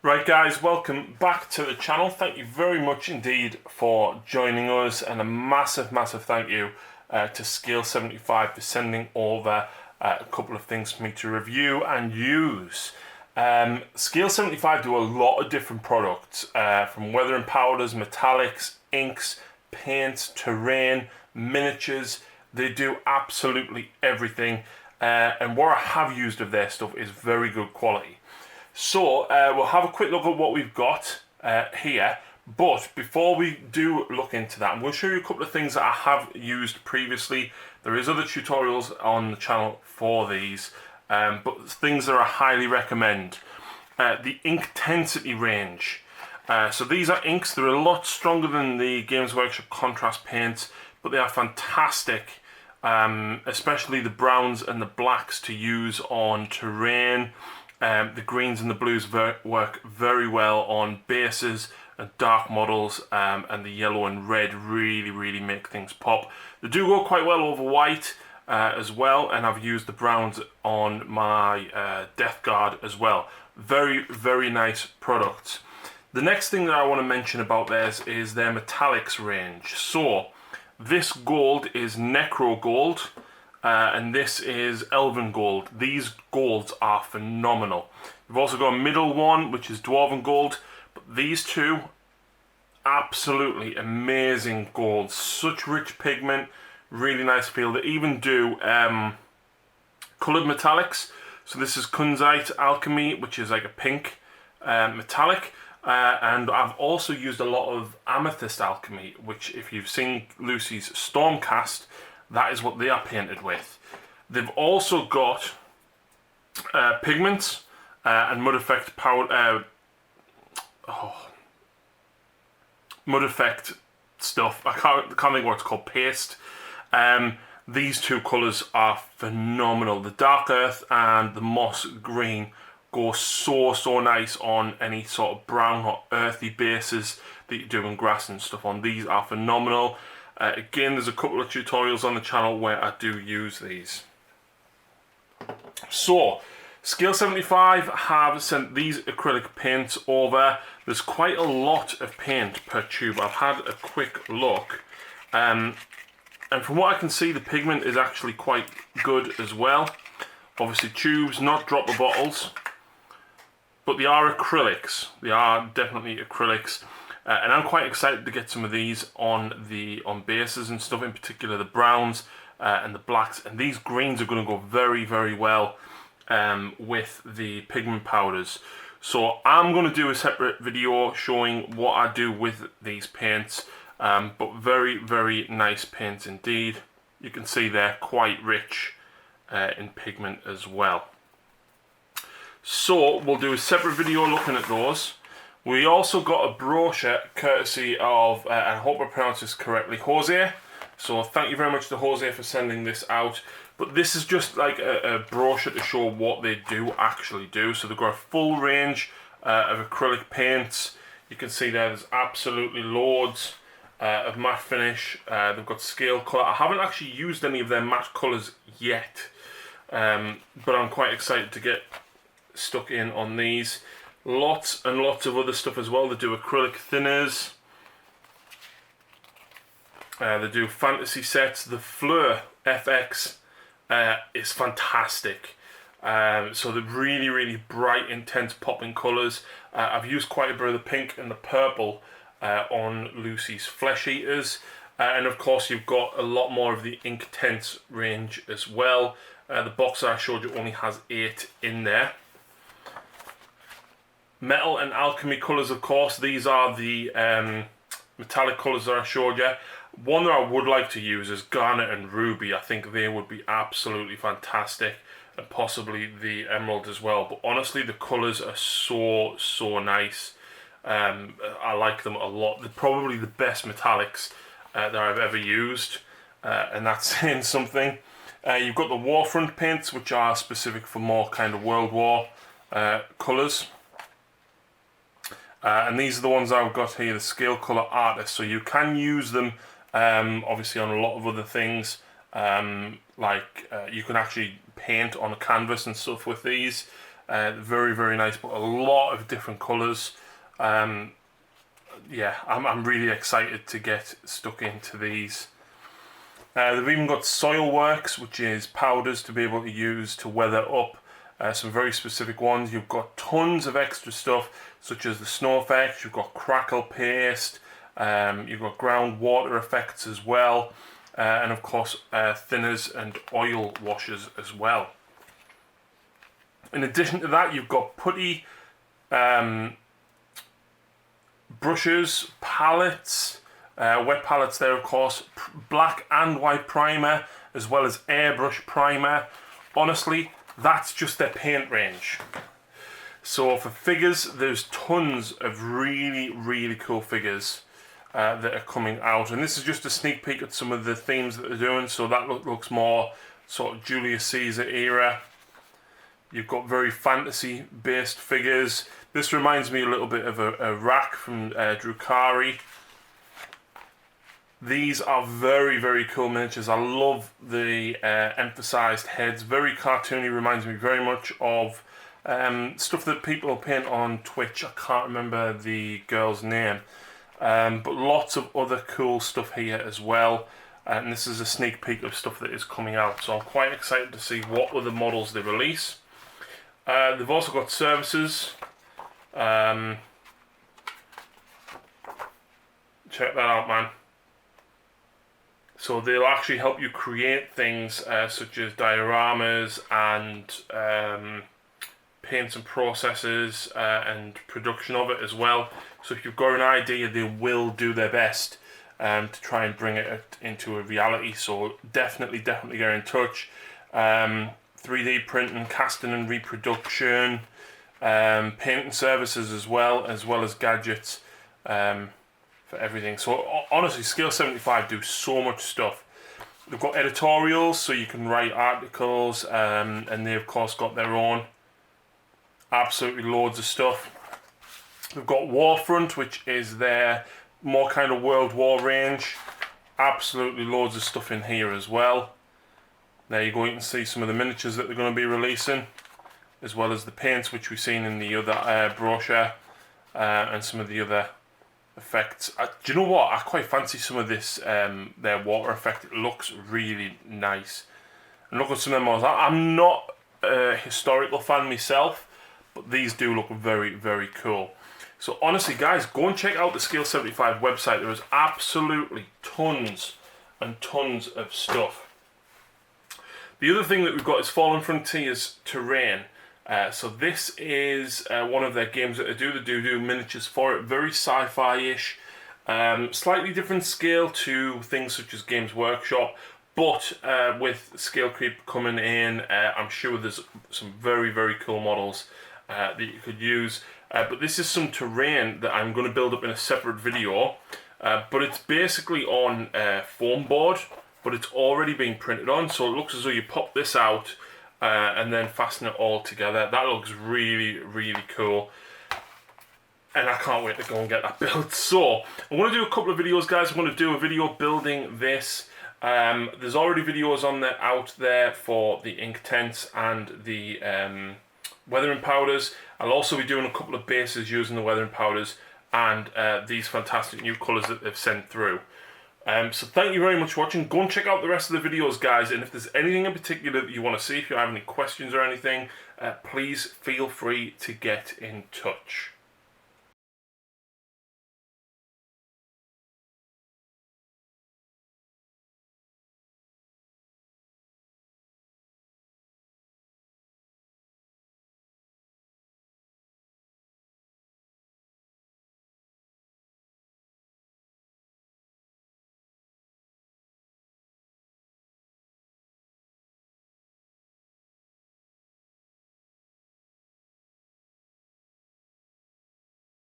Right guys, welcome back to the channel. Thank you very much indeed for joining us, and a massive thank you to Scale 75 for sending over a couple of things for me to review and use. Scale 75 do a lot of different products, from weather and powders, metallics, inks, paints, terrain, miniatures. They do absolutely everything, and what I have used of their stuff is very good quality. So we'll have a quick look at what we've got here, but before we do look into that, I'm going to show you a couple of things that I have used previously. There is other tutorials on the channel for these, but things that I highly recommend. The Inkintensity range. So these are inks. They're a lot stronger than the Games Workshop contrast paints, but they are fantastic, especially the browns and the blacks to use on terrain. The greens and the blues work very well on bases and dark models, and the yellow and red really make things pop. They do go quite well over white as well, and I've used the browns on my Death Guard as well. Very nice products. The next thing that I want to mention about theirs is their metallics range. So this gold is Necro Gold, and this is Elven Gold. These golds are phenomenal. We've also got a middle one, which is Dwarven Gold, but these two, absolutely amazing golds. Such rich pigment, really nice feel. They even do coloured metallics. So this is Kunzite Alchemy, which is like a pink metallic. And I've also used a lot of Amethyst Alchemy, which, if you've seen Lucy's Stormcast, that is what they are painted with. They've also got pigments and mud effect mud effect stuff. I can't think what it's called. Paste. These two colours are phenomenal. The Dark Earth and the Moss Green go so nice on any sort of brown or earthy bases that you're doing grass and stuff on. These are phenomenal. Again, there's a couple of tutorials on the channel where I do use these. So, Scale 75 have sent these acrylic paints over. There's quite a lot of paint per tube. I've had a quick look. And from what I can see, the pigment is actually quite good as well. Obviously tubes, not dropper bottles. But they are acrylics. They are definitely acrylics. And I'm quite excited to get some of these on bases and stuff, in particular the browns and the blacks. And these greens are going to go very well with the pigment powders. So I'm going to do a separate video showing what I do with these paints. But very nice paints indeed. You can see they're quite rich in pigment as well. So we'll do a separate video looking at those. We also got a brochure courtesy of, and I hope I pronounced this correctly, Jose. So thank you very much to Jose for sending this out. But this is just like a brochure to show what they do actually do. So they've got a full range of acrylic paints. You can see there's absolutely loads of matte finish. They've got scale colour. I haven't actually used any of their matte colours yet, but I'm quite excited to get stuck in on these. Lots and lots of other stuff as well. They do acrylic thinners. They do fantasy sets. The Fleur FX is fantastic. So the really bright, intense, popping colours. I've used quite a bit of the pink and the purple on Lucy's Flesh Eaters. And of course you've got a lot more of the Inktense range as well. The box that I showed you only has 8 in there. Metal and Alchemy colours, of course. These are the metallic colours that I showed you. One that I would like to use is Garnet and Ruby. I think they would be absolutely fantastic, and possibly the Emerald as well. But honestly, the colours are so nice. I like them a lot. They're probably the best metallics that I've ever used, and that's saying something. You've got the Warfront paints, which are specific for more kind of World War colours. And these are the ones I've got here, the Scale Colour Artist. So you can use them obviously on a lot of other things. You can actually paint on a canvas and stuff with these. Very, very nice, but a lot of different colours. Yeah, I'm really excited to get stuck into these. They've even got soil works, which is powders to be able to use to weather up some very specific ones. You've got tons of extra stuff, such as the snow effects. You've got crackle paste. You've got groundwater effects as well. And of course, thinners and oil washers as well. In addition to that, you've got putty, brushes, palettes, wet palettes there of course, black and white primer, as well as airbrush primer. Honestly, that's just their paint range. So for figures, there's tons of really, really cool figures that are coming out. And this is just a sneak peek at some of the themes that they're doing. So that looks more sort of Julius Caesar era. You've got very fantasy based figures. This reminds me a little bit of a rack from Drukari. These are very, very cool miniatures. I love the emphasized heads. Very cartoony, reminds me very much of stuff that people paint on Twitch. I can't remember the girl's name. But lots of other cool stuff here as well. And this is a sneak peek of stuff that is coming out. So I'm quite excited to see what other models they release. They've also got services. Check that out, man. So they'll actually help you create things such as dioramas and paints and processes and production of it as well. So if you've got an idea, they will do their best to try and bring it into a reality. So definitely get in touch. 3D printing, casting and reproduction, painting services as well as gadgets for everything. So honestly, Scale 75 do so much stuff. They've got editorials, so you can write articles, and they of course got their own. Absolutely loads of stuff. We've got Warfront, which is their more kind of World War range. Absolutely loads of stuff in here as well. There you go, you can see some of the miniatures that they're going to be releasing, as well as the paints which we've seen in the other brochure, and some of the other effects. Do you know what? I quite fancy some of this, their water effect. It looks really nice. And look at some of them models. I'm not a historical fan myself, but these do look very, very cool. So honestly, guys, go and check out the Scale 75 website. There is absolutely tons and tons of stuff. The other thing that we've got is Fallen Frontiers Terrain. So this is one of their games that they do miniatures for it. Very sci-fi-ish. Slightly different scale to things such as Games Workshop. But with scale creep coming in, I'm sure there's some very, very cool models that you could use. But this is some terrain that I'm going to build up in a separate video. But it's basically on foam board, but it's already been printed on. So it looks as though you pop this out and then fasten it all together. That looks really, really cool. And I can't wait to go and get that built. So I'm going to do a couple of videos, guys. I'm going to do a video building this. There's already videos out there for the ink tents and the weathering powders. I'll also be doing a couple of bases using the weathering powders and these fantastic new colours that they've sent through. So thank you very much for watching. Go and check out the rest of the videos, guys, and if there's anything in particular that you want to see, if you have any questions or anything, please feel free to get in touch.